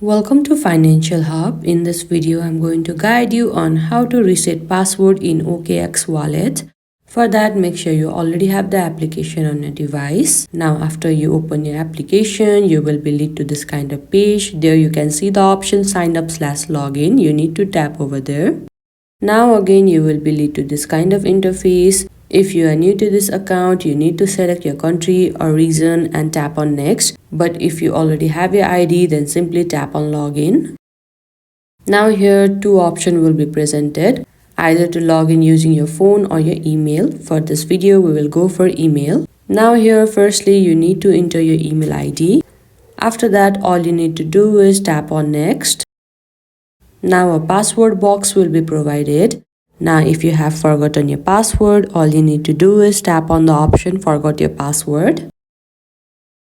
Welcome to Financial Hub. In this video, I'm going to guide you on how to reset password in OKX Wallet. For that, make sure you already have the application on your device. Now, after you open your application, you will be led to this kind of page. There you can see the option sign up/login. You need to tap over there. Now again, you will be led to this kind of interface. If you are new to this account, you need to select your country or region and tap on next. But if you already have your ID, then simply tap on login. Now here two options will be presented, either to log in using your phone or your email. For this video, we will go for email. Now here firstly, you need to enter your email ID. After that, all you need to do is tap on next. Now a password box will be provided. Now if you have forgotten your password, all you need to do is tap on the option forgot your password.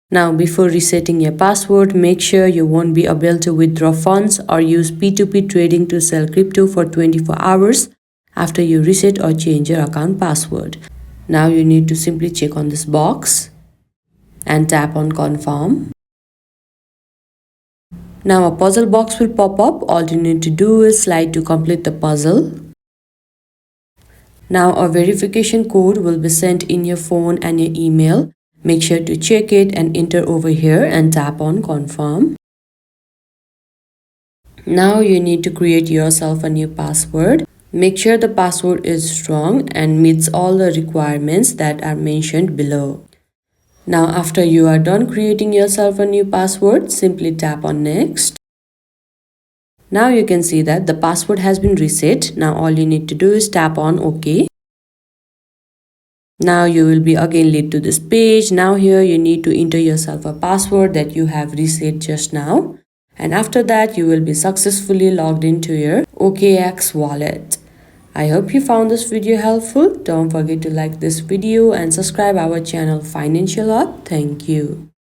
Now before resetting your password, make sure you won't be able to withdraw funds or use P2P trading to sell crypto for 24 hours after you reset or change your account password. Now you need to simply check on this box and tap on confirm. Now a puzzle box will pop up. All you need to do is slide to complete the puzzle. Now a verification code will be sent in your phone and your email. Make sure to check it and enter over here and tap on confirm. Now you need to create yourself a new password. Make sure the password is strong and meets all the requirements that are mentioned below. Now after you are done creating yourself a new password, simply tap on next. Now you can see that the password has been reset. Now all you need to do is tap on OK. Now you will be again led to this page. Now here you need to enter yourself a password that you have reset just now. And after that you will be successfully logged into your OKX wallet. I hope you found this video helpful. Don't forget to like this video and subscribe our channel Financial Hub. Thank you.